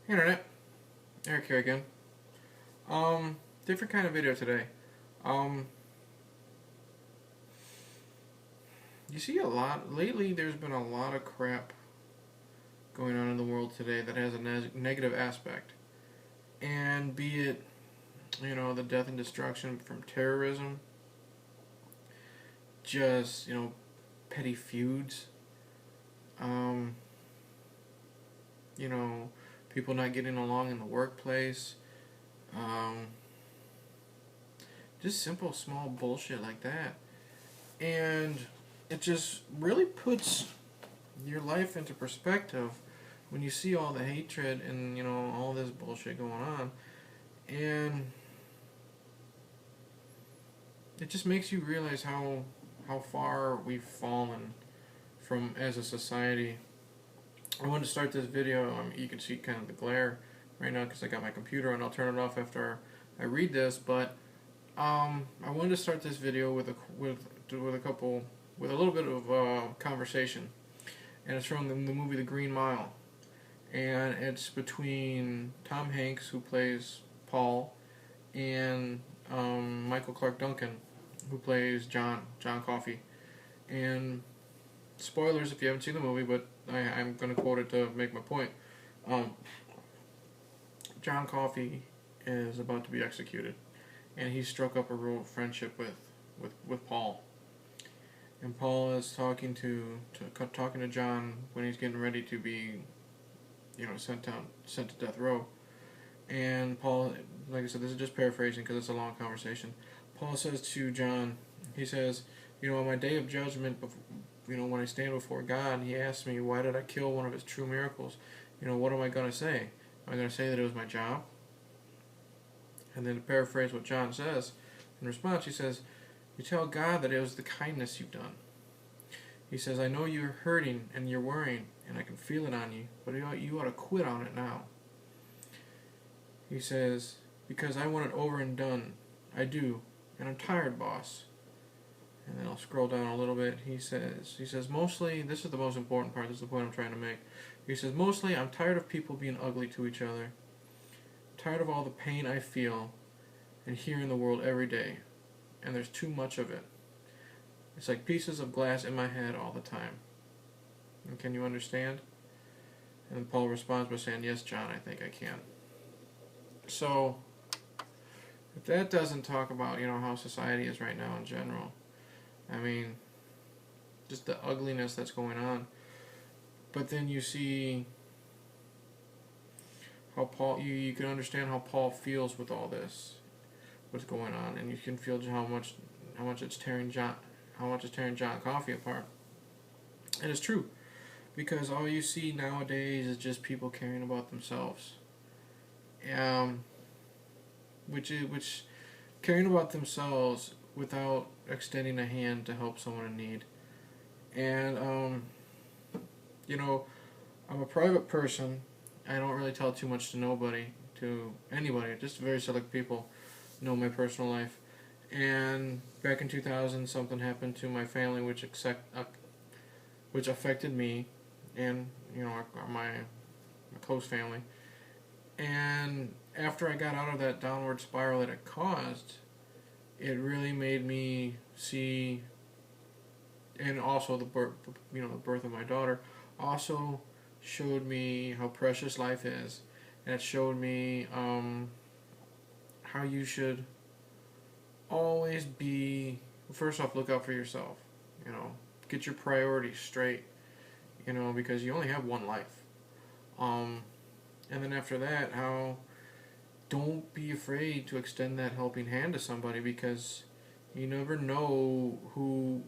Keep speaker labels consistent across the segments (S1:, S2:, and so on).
S1: Hey Internet, Eric here again. Different kind of video today. Um, you see a lot lately. There's been a lot of crap going on in the world today that has a negative aspect, and be it the death and destruction from terrorism, just petty feuds, um, you know people not getting along in the workplace, um, just simple small bullshit like that. And it just really puts your life into perspective when you see all the hatred and all this bullshit going on, and it just makes you realize how far we've fallen from as a society. I wanted to start this video. You can see kind of the glare right now because I got my computer and I'll turn it off after I read this. But I wanted to start this video with a little bit of conversation, and it's from the movie The Green Mile, and it's between Tom Hanks, who plays Paul, and Michael Clark Duncan, who plays John Coffey. And spoilers if you haven't seen the movie, but I'm going to quote it to make my point. Um, John Coffey is about to be executed, and he struck up a real friendship with Paul. And Paul is talking to John when he's getting ready to be, sent to death row. And Paul, like I said, this is just paraphrasing because it's a long conversation. Paul says to John, he says, on my day of judgment, when I stand before God, he asks me, why did I kill one of his true miracles? What am I going to say? Am I going to say that it was my job? And then to paraphrase what John says, in response, he says, you tell God that it was the kindness you've done. He says, I know you're hurting and you're worrying, and I can feel it on you, but you ought to quit on it now. He says, because I want it over and done. I do, and I'm tired, boss. And then I'll scroll down a little bit. He says, mostly, this is the most important part, this is the point I'm trying to make. He says, mostly, I'm tired of people being ugly to each other. I'm tired of all the pain I feel and hear in the world every day. And there's too much of it. It's like pieces of glass in my head all the time. And can you understand? And Paul responds by saying, yes, John, I think I can. So, if that doesn't talk about, how society is right now in general, I mean, just the ugliness that's going on. But then you see how Paul, you can understand how Paul feels with all this, what's going on, and you can feel how much it's tearing John Coffey apart. And it's true, because all you see nowadays is just people caring about themselves. Which caring about themselves without extending a hand to help someone in need. And I'm a private person. I don't really tell too much to anybody, just very select people know my personal life. And back in 2000, something happened to my family which affected me and my close family. And after I got out of that downward spiral that it caused, it really made me see, and also the birth of my daughter also showed me how precious life is, and it showed me how you should always be, first off, look out for yourself, get your priorities straight, because you only have one life. And then after that, don't be afraid to extend that helping hand to somebody, because you never know who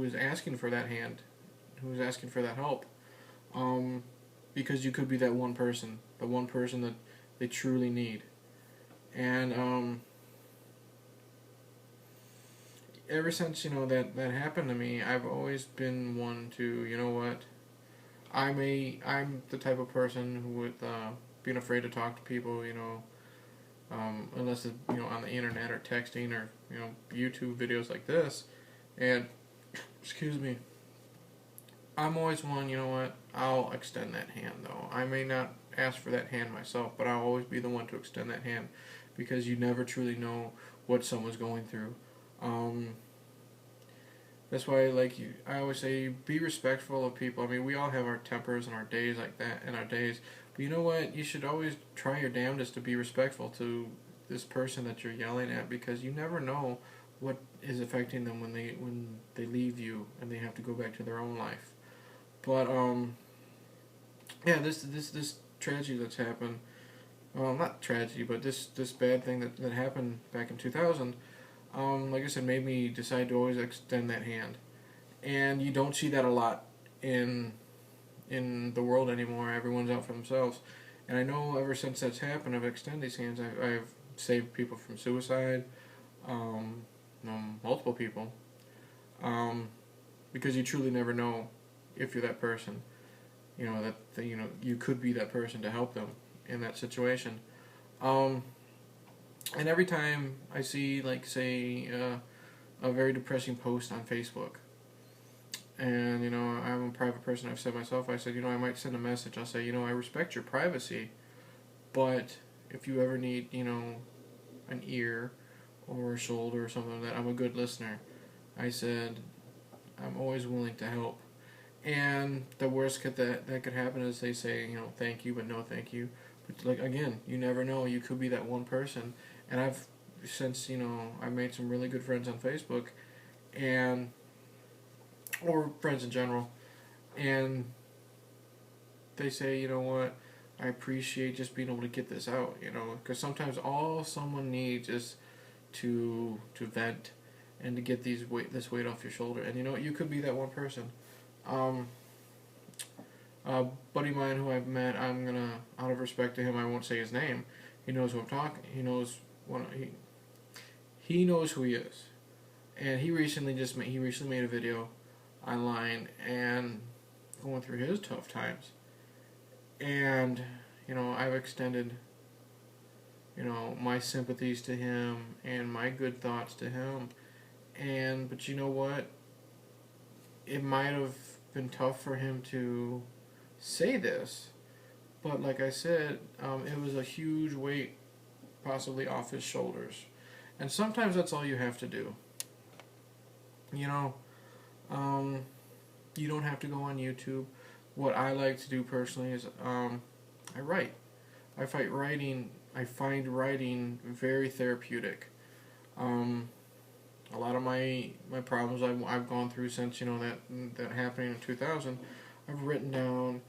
S1: is asking for that hand, who is asking for that help. Because you could be that one person, that they truly need. And ever since that happened to me, I've always been one to, I'm the type of person who would being afraid to talk to people, unless it's on the internet or texting or YouTube videos like this. And excuse me, I'm always one, you know what, I'll extend that hand though. I may not ask for that hand myself, but I'll always be the one to extend that hand, because you never truly know what someone's going through. Um, that's why, like I always say, be respectful of people. I mean, we all have our tempers and our days like that, and our days. But you know what? You should always try your damnedest to be respectful to this person that you're yelling at, because you never know what is affecting them when they leave you and they have to go back to their own life. But yeah, this tragedy that's happened. Well, not tragedy, but this bad thing that happened back in 2000. Like I said, made me decide to always extend that hand, and you don't see that a lot in the world anymore. Everyone's out for themselves, and I know ever since that's happened, I've extended these hands. I've saved people from suicide, multiple people, because you truly never know if you're that person. You know you could be that person to help them in that situation. And every time I see, like, say, a very depressing post on Facebook, and, I'm a private person, I've said myself, I said, I might send a message, I'll say, I respect your privacy, but if you ever need, an ear or a shoulder or something like that, I'm a good listener. I said, I'm always willing to help. And the worst that could happen is they say, thank you, but no thank you. But, like, again, you never know. You could be that one person. And I've made some really good friends on Facebook, or friends in general, and they say, you know what, I appreciate just being able to get this out, because sometimes all someone needs is to vent and to get this weight off your shoulder. And you could be that one person. A buddy of mine who I've met, I'm gonna, out of respect to him, I won't say his name. He knows who I'm talking. He knows he knows who he is, and he recently made a video online and going through his tough times. And I've extended my sympathies to him and my good thoughts to him. But you know what? It might have been tough for him to say this, but like I said, it was a huge weight possibly off his shoulders. And sometimes that's all you have to do. You don't have to go on YouTube. What I like to do personally is I write. I find writing very therapeutic. A lot of my problems I've gone through since that happening in 2000, I've written down,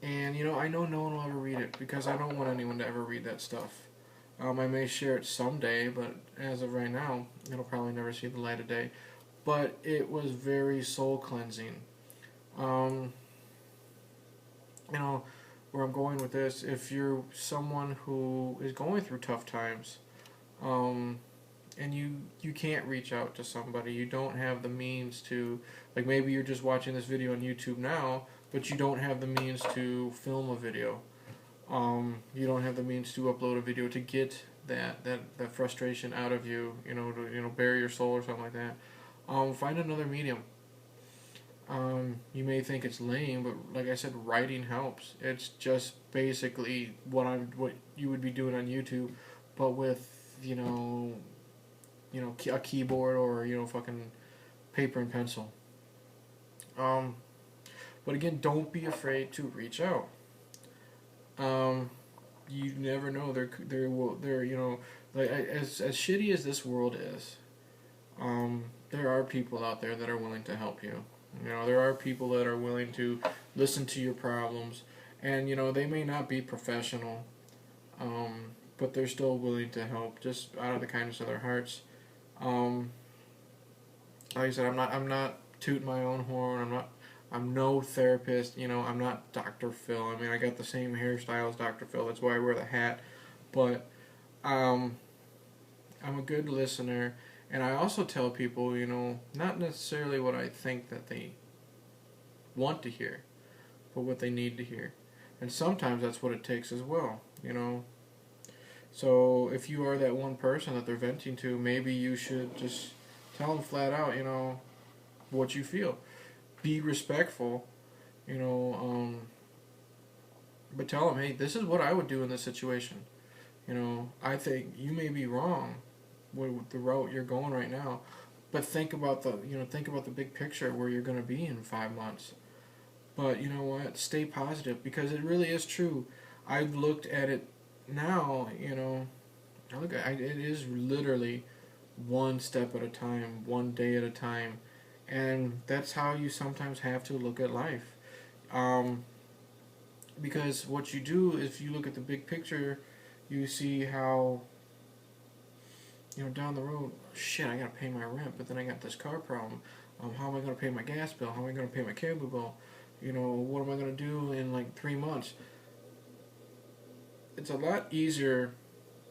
S1: and I know no one will ever read it, because I don't want anyone to ever read that stuff. I may share it someday, but as of right now, it'll probably never see the light of day. But it was very soul cleansing. Where I'm going with this, if you're someone who is going through tough times, and you can't reach out to somebody, you don't have the means to, like, maybe you're just watching this video on YouTube now, but you don't have the means to film a video. You don't have the means to upload a video to get that frustration out of you, to bury your soul or something like that. Find another medium. You may think it's lame, but like I said, writing helps. It's just basically what you would be doing on YouTube, but with a keyboard or fucking paper and pencil. But again, don't be afraid to reach out. You never know. Like, as shitty as this world is, there are people out there that are willing to help you. There are people that are willing to listen to your problems, and they may not be professional, but they're still willing to help just out of the kindness of their hearts. Like I said, I'm not tooting my own horn. I'm no therapist. I'm not Dr. Phil. I mean, I got the same hairstyle as Dr. Phil. That's why I wear the hat. But I'm a good listener. And I also tell people, not necessarily what I think that they want to hear, but what they need to hear. And sometimes that's what it takes as well, So if you are that one person that they're venting to, maybe you should just tell them flat out, what you feel. Be respectful, You know, but tell them, hey, this is what I would do in this situation. You know, I think you may be wrong with the route you're going right now, but think about the big picture where you're going to be in 5 months. But you know what? Stay positive because it really is true. I've looked at it now. You know, it is literally one step at a time, one day at a time, and that's how you sometimes have to look at life. Um, because what you do is, if you look at the big picture, you see how, down the road, shit, I gotta pay my rent, but then I got this car problem. How am I gonna pay my gas bill? How am I gonna pay my cable bill? What am I gonna do in like 3 months? It's a lot easier,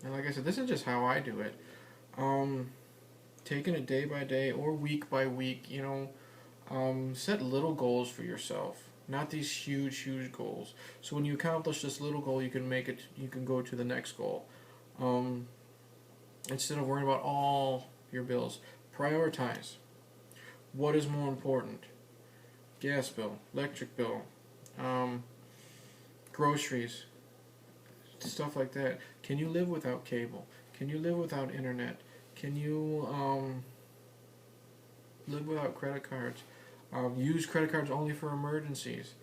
S1: and like I said, this is just how I do it. Um, Taking it day by day or week by week. Set little goals for yourself, not these huge goals. So when you accomplish this little goal, you can make it. You can go to the next goal. Um, Instead of worrying about all your bills, prioritize. What is more important? Gas bill, electric bill, um, groceries, stuff like that. Can you live without cable? Can you live without internet? Can you live without credit cards? Use credit cards only for emergencies.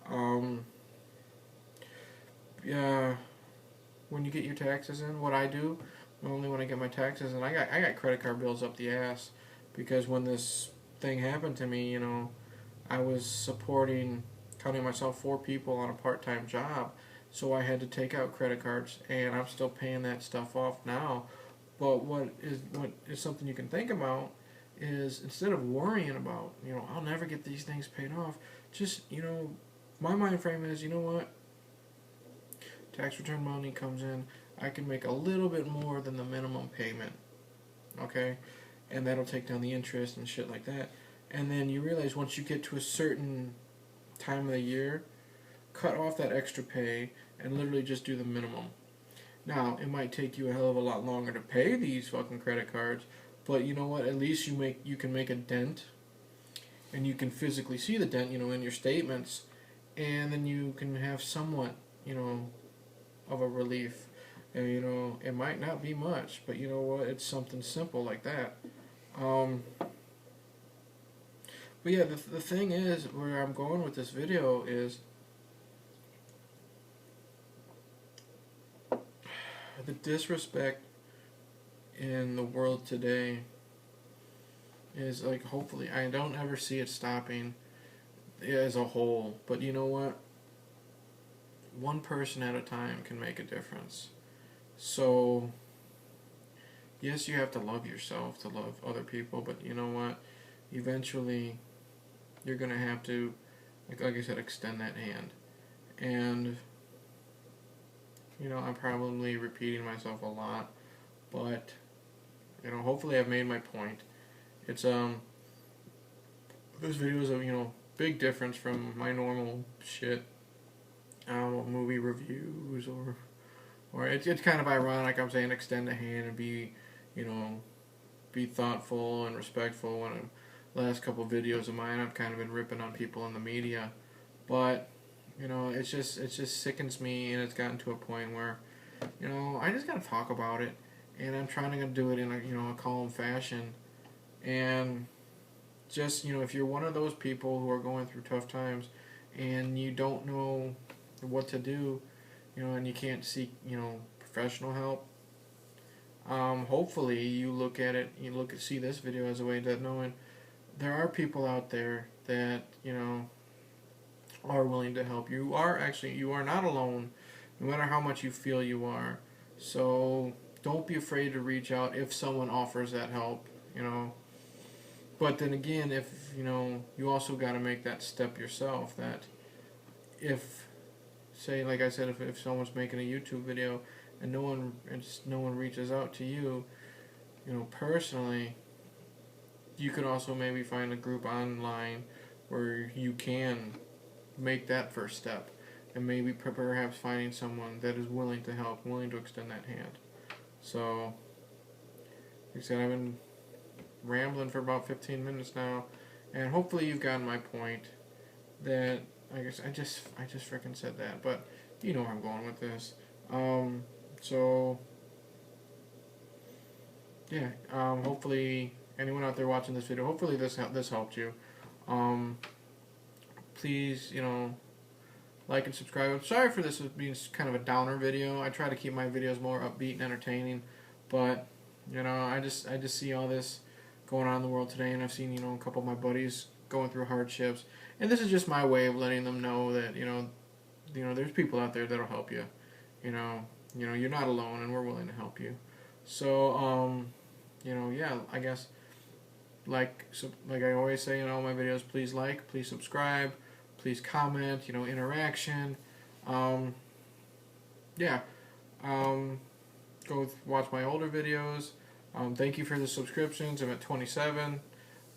S1: Um, yeah, when you get your taxes in, what I do normally when I get my taxes in, I got credit card bills up the ass, because when this thing happened to me, I was counting myself 4 people on a part-time job, so I had to take out credit cards, and I'm still paying that stuff off now. But what is something you can think about is, instead of worrying about, I'll never get these things paid off, just, my mind frame is, you know what, tax return money comes in, I can make a little bit more than the minimum payment, okay? And that'll take down the interest and shit like that. And then you realize, once you get to a certain time of the year, cut off that extra pay and literally just do the minimum. Now, it might take you a hell of a lot longer to pay these fucking credit cards, but you know what? At least you can make a dent, and you can physically see the dent, in your statements, and then you can have somewhat, of a relief. And, it might not be much, but you know what? It's something simple like that. But yeah, the thing is, where I'm going with this video is, the disrespect in the world today is, like, hopefully, I don't ever see it stopping as a whole, but you know what? One person at a time can make a difference. So, yes, you have to love yourself to love other people, but you know what? Eventually, you're going to have to, like I said, extend that hand. And, I'm probably repeating myself a lot, but, hopefully I've made my point. It's, this video is a, big difference from my normal shit. Movie reviews, or it's kind of ironic I'm saying extend a hand and be thoughtful and respectful. When last couple of videos of mine, I've kind of been ripping on people in the media, but it just sickens me, and it's gotten to a point where I just gotta talk about it, and I'm trying to do it in a calm fashion, and just if you're one of those people who are going through tough times and you don't know what to do, and you can't seek, professional help. Hopefully you see this video as a way that knowing there are people out there that, are willing to help. You are not alone, no matter how much you feel you are. So don't be afraid to reach out if someone offers that help, But then again, if, you also got to make that step yourself, that if, say, like I said, if someone's making a YouTube video and no one reaches out to you, personally, you could also maybe find a group online where you can make that first step, and maybe perhaps finding someone that is willing to help, willing to extend that hand. So, like I said, I've been rambling for about 15 minutes now, and hopefully you've gotten my point that I guess I just freaking said that, but you know where I'm going with this. So yeah, hopefully anyone out there watching this video, hopefully this helped you. Um, Please, like and subscribe. I'm sorry for this being kind of a downer video. I try to keep my videos more upbeat and entertaining, but I just see all this going on in the world today, and I've seen a couple of my buddies going through hardships, and this is just my way of letting them know that there's people out there that'll help you. You're not alone, and we're willing to help you. So yeah, I guess like I always say in all my videos, please like, please subscribe, please comment, interaction. Yeah. Go watch my older videos. Thank you for the subscriptions. I'm at 27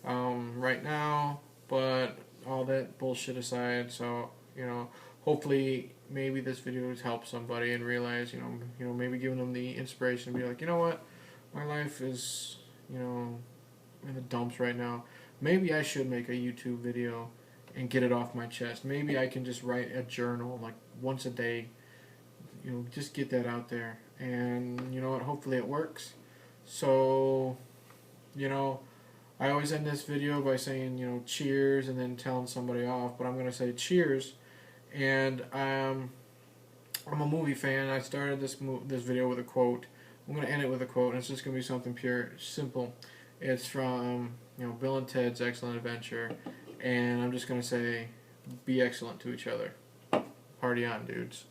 S1: right now, but all that bullshit aside, so hopefully maybe this video has helped somebody and realize maybe giving them the inspiration to be like, you know what, my life is in the dumps right now. Maybe I should make a YouTube video and get it off my chest. Maybe I can just write a journal like once a day. Just get that out there. And you know what? Hopefully it works. So, I always end this video by saying, cheers and then telling somebody off. But I'm going to say cheers. And I'm a movie fan. I started this video with a quote. I'm going to end it with a quote. And it's just going to be something pure, simple. It's from Bill and Ted's Excellent Adventure, and I'm just gonna say, be excellent to each other. Party on, dudes.